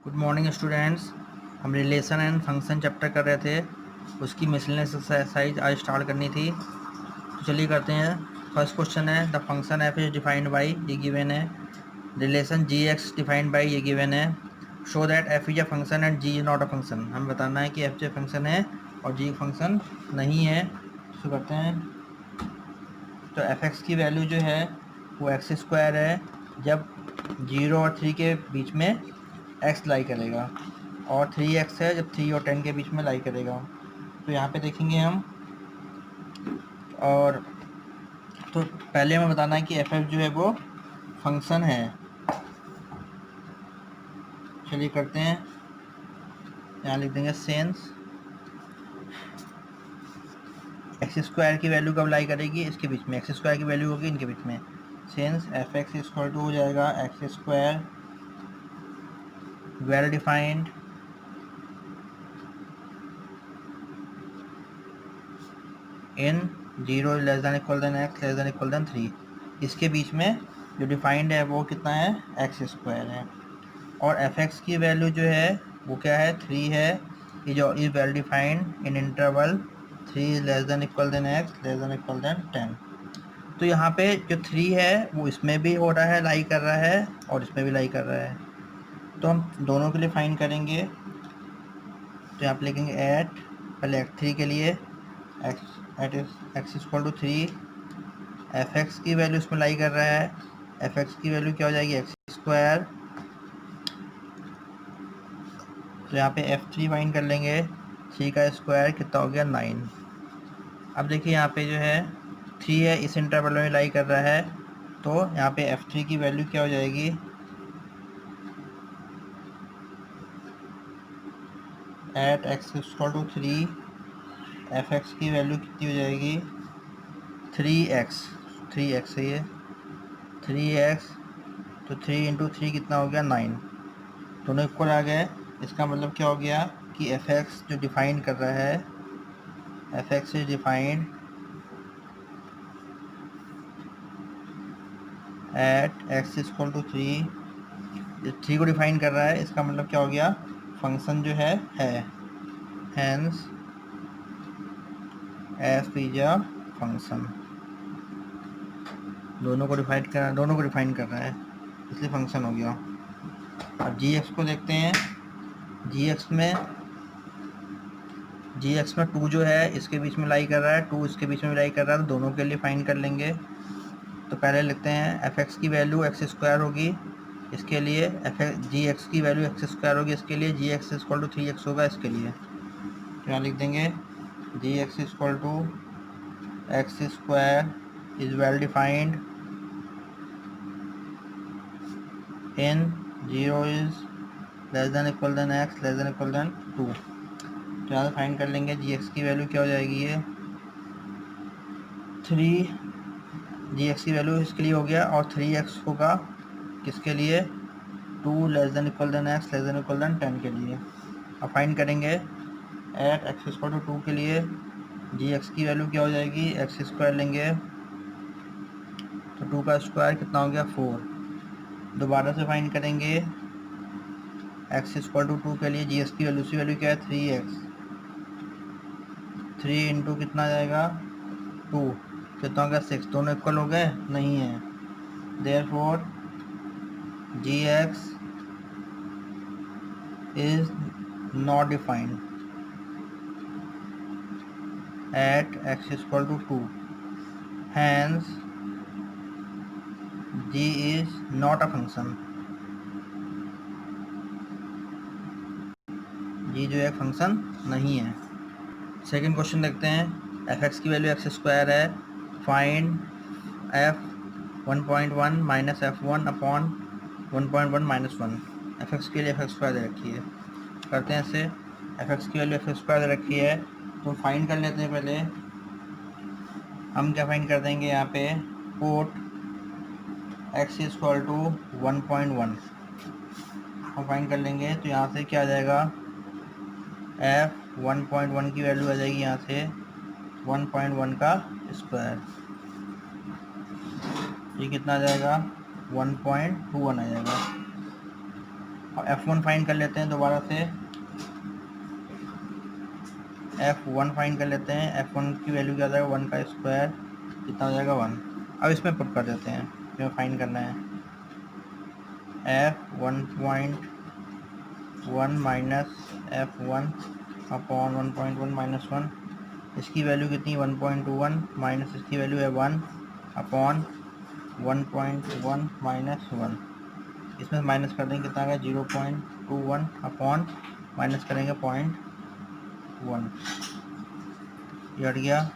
Good morning students. हम relation and function chapter कर रहे थे, उसकी मिसलेनियस एक्सरसाइज आज स्टार्ट करनी थी। तो चलिए करते हैं। फर्स्ट क्वेश्चन है the function F is defined by, ये गिवन है। Relation G X defined by, ये गिवन है। Show that F is a function and G is not a function, हमें बताना है कि एफ जो फंक्शन है और जी फंक्शन नहीं है। शुरू करते हैं। तो एफ एक्स की वैल्यू जो है वो एक्स स्क्वायर है जब 0 और 3 के बीच में एक्स लाई करेगा, और 3x है जब 3 और 10 के बीच में लाई करेगा। तो यहाँ पे देखेंगे हम, और तो पहले हमें बताना है कि एफ जो है वो फंक्शन है। चलिए करते हैं। यहाँ लिख देंगे सेंस एक्स स्क्वायर की वैल्यू कब लाई करेगी, इसके बीच में। एक्स स्क्वायर की वैल्यू होगी इनके बीच में। Since F X equal to हो जाएगा X square well defined in 0 less than equal than x less than equal than 3। इसके बीच में जो डिफाइंड है वो कितना है, एक्स स्क्वायर है। और एफ एक्स की वैल्यू जो है वो क्या है, 3 है। ये जो is well defined in interval 3 less than equal than x less than equal than 10। तो यहाँ पे जो 3 है वो इसमें भी हो रहा है, लाई कर रहा है, और इसमें भी लाई कर रहा है। तो हम दोनों के लिए फाइन करेंगे। तो यहाँ पे लिखेंगे एट, पहले x3 के लिए X equal to 3। F X की वैल्यू इसमें लाई कर रहा है। एफ एक्स की वैल्यू क्या हो जाएगी, एक्स स्क्वायर। तो यहाँ पे f3 फाइंड कर लेंगे। 3 का स्क्वायर कितना हो गया, 9। अब देखिए यहाँ पे जो है 3 है, इस इंटरवल में लाई कर रहा है। तो यहाँ पे f3 की वैल्यू क्या हो जाएगी, at X equal to 3। F X की वैल्यू कितनी हो जाएगी, 3x है ये 3x। तो 3 इंटू 3 कितना हो गया, 9। दोनों इक्वल आ गए। इसका मतलब क्या हो गया कि एफ एक्स जो डिफाइन कर रहा है, F X is defined at X equal to 3। 3 को डिफाइन कर रहा है, इसका मतलब क्या हो गया, फंक्शन जो है hence F is a function. दोनों को डिफाइन कर रहा है, इसलिए फंक्शन हो गया। अब जी एक्स को देखते हैं। जी एक्स में 2 जो है इसके बीच में लाई कर रहा है, 2 इसके बीच में लाई कर रहा है, तो दोनों के लिए फाइन कर लेंगे। तो पहले लिखते हैं एफ एक्स की वैल्यू एक्स स्क्वायर होगी, इसके लिए जी एक्स की वैल्यू एक्स स्क्वायर होगी, इसके लिए जी एक्स इक्वल टू 3x होगा इसके लिए। तो यहाँ लिख देंगे g x equal to x square is well defined in 0 is less than equal than x less than equal than 2। तो यहाँ से फाइंड कर लेंगे जी एक्स की वैल्यू क्या हो जाएगी, ये 3। जी एक्स की वैल्यू इसके लिए हो गया, और 3x होगा किसके लिए, 2 less than equal than x less than equal than 10 के लिए। अब फाइंड करेंगे एट एक्स इक्वल टू 2 के लिए। जी एक्स की वैल्यू क्या हो जाएगी, एक्स स्क्वायर लेंगे, तो 2 का स्क्वायर कितना हो गया, 4। दोबारा से फाइंड करेंगे एक्स इक्वल टू 2 के लिए। जी एक्स की वैल्यू सी वैल्यू क्या है, 3x। 3 इंटू कितना आ जाएगा, 2, कितना हो गया, 6। दोनों इक्वल हो गए, नहीं है। Therefore G X is not defined at x equal to 2, hence g is not a function। g जो एक फंक्शन नहीं है। सेकंड क्वेश्चन देखते हैं। एफ एक्स की वैल्यू एक्स स्क्वायर है, find F 1.1 minus F 1 upon 1.1 minus 1। F x के लिए एफ एक्स स्क्वायर दे रखी है, करते हैं ऐसे। एफ एक्स की वैल्यू एफ स्क्वायर दे रखी है, तो फाइंड कर लेते हैं। पहले हम क्या फाइंड कर देंगे, यहाँ पे पुट x इक्वल टू 1.1 हम फाइंड कर लेंगे। तो यहाँ से क्या आ जाएगा, f 1.1 की वैल्यू आ जाएगी यहाँ से 1.1 का स्क्वायर। ये कितना आ जाएगा, 1.21 आ जाएगा। अब f1 फाइंड कर लेते हैं दोबारा से, f1 फाइंड कर लेते हैं। f1 की वैल्यू क्या आ जाएगा, 1 का स्क्वायर कितना हो जाएगा 1। अब इसमें पुट कर देते हैं जो फाइंड करना है, f1.1 minus f1 upon 1.1 minus 1, इसकी वैल्यू कितनी 1.21 माइनस इसकी वैल्यू है 1 अपॉन 1.1 माइनस 1, इसमें माइनस कर देंगे कितना आ गया 0.21 अपॉन माइनस करेंगे 0.1, ये हट गया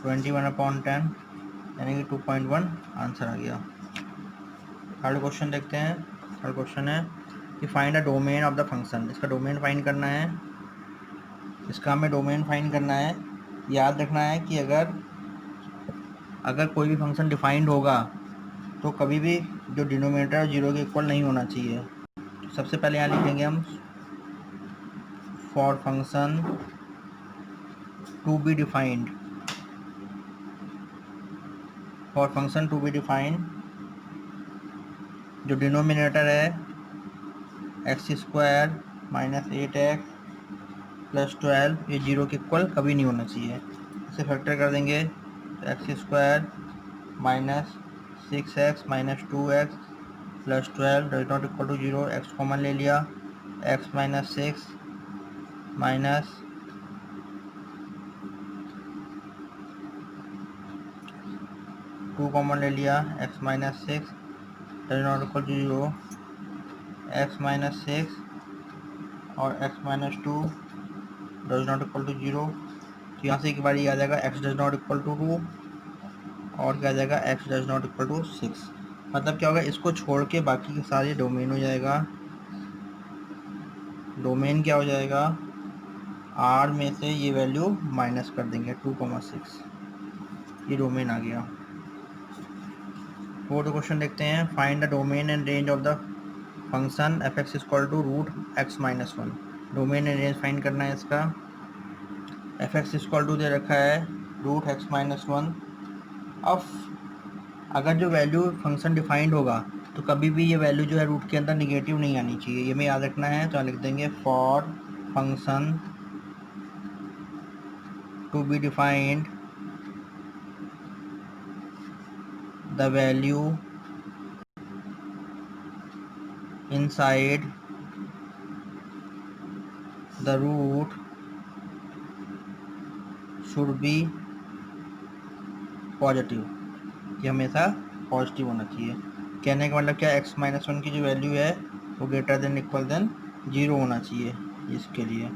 21/10 यानी कि 2.1 आंसर आ गया। थर्ड क्वेश्चन देखते हैं। थर्ड क्वेश्चन है कि find a domain of the function. इसका डोमेन फाइंड करना है, इसका हमें डोमेन फाइंड करना है। याद रखना है कि अगर कोई भी फंक्शन डिफाइंड होगा तो कभी भी जो डिनोमिनेटर जीरो के इक्वल नहीं होना चाहिए। तो सबसे पहले यहाँ लिखेंगे हम for function to be defined, for function to be defined जो डिनोमिनेटर है X square minus 8x plus 12 ये जीरो के इक्वल कभी नहीं होना चाहिए। इसे फैक्टर कर देंगे तो X square minus 6x minus 2x plus 12 does not equal to zero. X common ले लिया, x माइनस 6 माइनस 2 कॉमन ले लिया, x minus 6 does not equal to zero. x minus 6 और x minus 2 does not equal to zero. तो यहाँ से एक बार ये आ जाएगा x does not equal to 2 और क्या आ जाएगा x does not equal to 6। मतलब क्या होगा, इसको छोड़ के बाकी के सारे डोमेन हो जाएगा। डोमेन क्या हो जाएगा, R में से ये वैल्यू माइनस कर देंगे 2,6, ये डोमेन आ गया। फोर्थ क्वेश्चन देखते हैं। Find the domain and range of the function F X equal to root X minus 1। Domain and range find करना है इसका। एफ एक्स इक्वल टू दे रखा है रूट एक्स माइनस 1। अब अगर जो वैल्यू फंक्शन डिफाइंड होगा तो कभी भी ये वैल्यू जो है रूट के अंदर निगेटिव नहीं आनी चाहिए, ये हमें याद रखना है। तो लिख देंगे for function to be defined the value inside the root should be positive, ये हमेशा पॉजिटिव होना चाहिए। कहने का मतलब क्या, x माइनस 1 की जो वैल्यू है वो ग्रेटर देन इक्वल देन 0 होना चाहिए इसके लिए।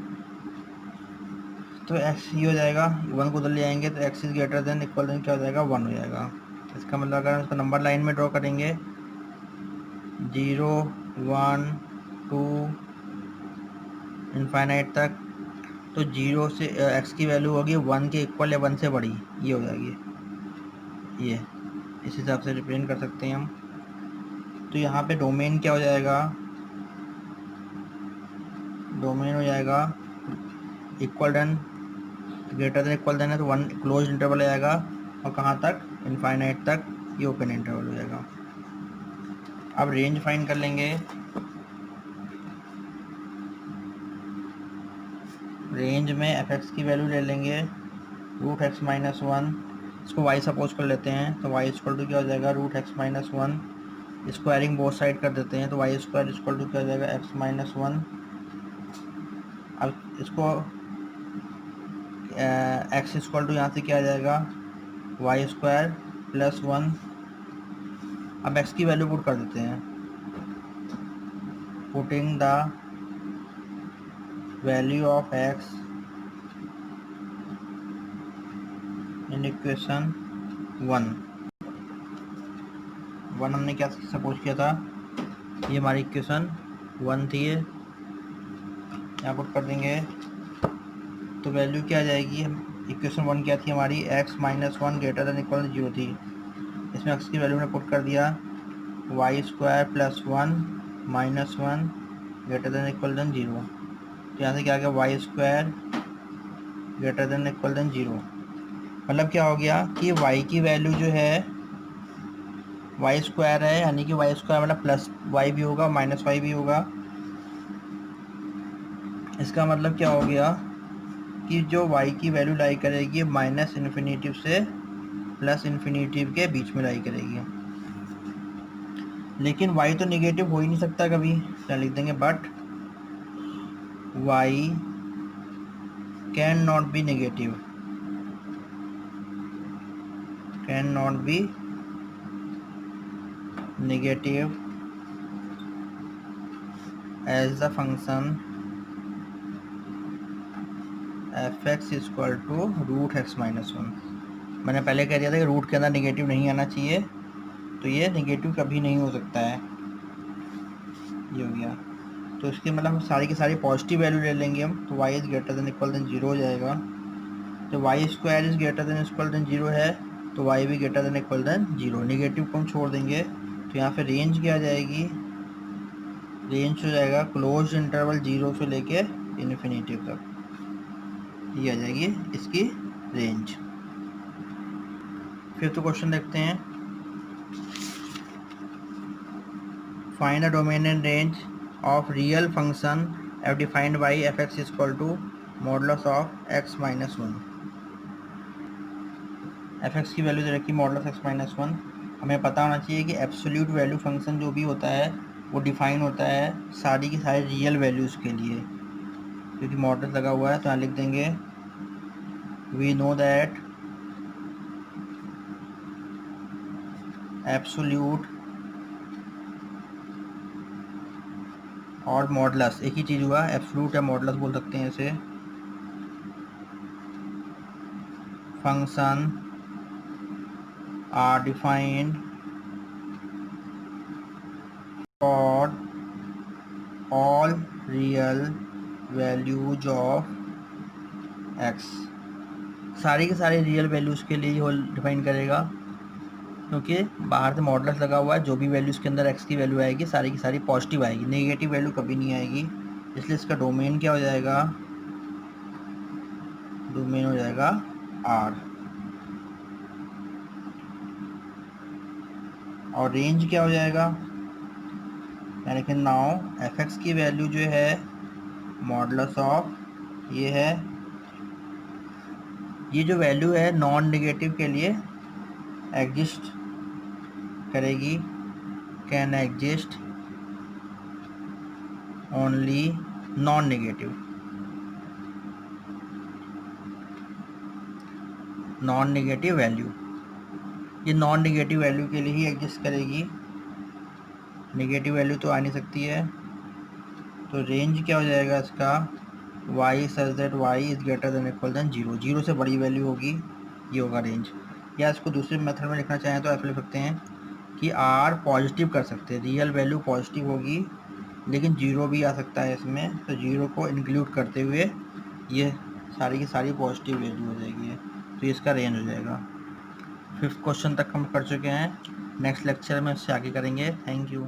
तो x ये हो जाएगा, 1 को उधर ले आएंगे तो x is greater than equal than क्या हो जाएगा 1 हो जाएगा। इसका मतलब अगर हम इसको नंबर लाइन में ड्रॉ करेंगे 0 1 2 इनफाइनाइट तक, तो 0 से x की वैल्यू होगी 1 के इक्वल या 1 से बड़ी, ये हो जाएगी। ये इस हिसाब से रिप्रेजेंट कर सकते हैं हम। तो यहाँ पे डोमेन क्या हो जाएगा, डोमेन हो जाएगा equal than greater than equal than है तो 1 क्लोज इंटरवल आएगा, और कहाँ तक, इनफाइनाइट तक, ये ओपन इंटरवल हो जाएगा। अब रेंज फाइंड कर लेंगे। रेंज में एफ एक्स की वैल्यू ले लेंगे रूट एक्स माइनस 1, इसको y सपोज कर लेते हैं तो y इक्वल टू क्या हो जाएगा root X minus 1, squaring both side कर देते हैं तो y स्क्वायर इक्वल टू क्या हो जाएगा x माइनस 1। अब इसको x इक्वल टू यहाँ से क्या आ जाएगा y स्क्वायर प्लस 1। अब x की वैल्यू पुट कर देते हैं, putting the value of x in equation 1 हमने क्या सपोज किया था, ये हमारी इक्वेशन 1 थी, ये यहाँ पुट कर देंगे तो वैल्यू क्या आ जाएगी। इक्वेशन 1 क्या थी हमारी, x minus 1 greater than equal 0 थी। इसमें x की वैल्यू ने पुट कर दिया y square plus 1 minus 1 greater than equal than 0। तो यहाँ से क्या आ गया y square greater than equal than 0। मतलब क्या हो गया कि y की वैल्यू जो है y स्क्वायर है, यानी कि y स्क्वायर मतलब प्लस y भी होगा माइनस y भी होगा। इसका मतलब क्या हो गया कि जो y की वैल्यू लाई करेगी माइनस इन्फिनेटिव से प्लस इन्फिनेटिव के बीच में लाई करेगी, लेकिन y तो निगेटिव हो ही नहीं सकता कभी, क्या लिख देंगे, but y can not be negative, can not be negative as the function F X equal to root X minus one. मैंने पहले कह दिया था कि रूट के अंदर नेगेटिव नहीं आना चाहिए, तो ये नेगेटिव कभी नहीं हो सकता है, ये हो गया। तो इसके मतलब हम सारी की सारी पॉजिटिव वैल्यू ले लेंगे हम, तो y is greater than equal than zero हो जाएगा। तो Y square is greater than equal than zero है, तो y भी greater than equal than zero. Negative को हम छोड़ देंगे, तो यहाँ पे रेंज क्या आ जाएगी, रेंज हो जाएगा क्लोज इंटरवल जीरो से लेके इन्फिनेटिव तक, ये आ जाएगी इसकी रेंज। फिर तो क्वेश्चन देखते हैं, find the domain and range of real function F defined by F X equal to modulus of X minus one. F X की वैल्यू दे रखी मॉडुलस एक्स माइनस वन। हमें पता होना चाहिए कि एब्सोल्यूट वैल्यू फंक्शन जो भी होता है वो डिफाइन होता है सारी की सारी रियल वैल्यूज़ के लिए, क्योंकि मॉडुलस लगा हुआ है, तो यहाँ लिख देंगे वी नो दैट एब्सोल्यूट और मॉडुलस एक ही चीज़ हुआ, एब्सोल्यूट या मॉडुलस बोल सकते हैं इसे, function are defined for all real values of X. सारी के सारे रियल वैल्यूज़ के लिए ये डिफाइन करेगा, क्योंकि बाहर से मॉडुलस लगा हुआ है, जो भी वैल्यूज़ के अंदर एक्स की वैल्यू आएगी सारी की सारी पॉजिटिव आएगी, नेगेटिव वैल्यू कभी नहीं आएगी। इसलिए इसका डोमेन क्या हो जाएगा, डोमेन हो जाएगा आर, और रेंज क्या हो जाएगा, यानी कि नाउ एफ एक्स की वैल्यू जो है मॉडुलस ऑफ ये है, ये जो वैल्यू है नॉन नेगेटिव के लिए एग्जिस्ट करेगी, can exist only non negative, non negative value, ये नॉन नेगेटिव वैल्यू के लिए ही एग्जिस्ट करेगी, नेगेटिव वैल्यू तो आ नहीं सकती है। तो रेंज क्या हो जाएगा इसका, y such that y is greater than equal than zero, zero से बड़ी वैल्यू होगी, ये होगा रेंज। या इसको दूसरे मेथड में लिखना चाहें तो ऐसे लिख सकते हैं कि r पॉजिटिव कर सकते हैं, रियल वैल्यू पॉजिटिव होगी, लेकिन जीरो भी आ सकता है इसमें, तो जीरो को इंक्लूड करते हुए ये सारी की सारी पॉजिटिव वैल्यू हो जाएगी, तो इसका रेंज हो जाएगा। 5th क्वेश्चन तक हम कर चुके हैं, नेक्स्ट लेक्चर में इससे आगे करेंगे। Thank you.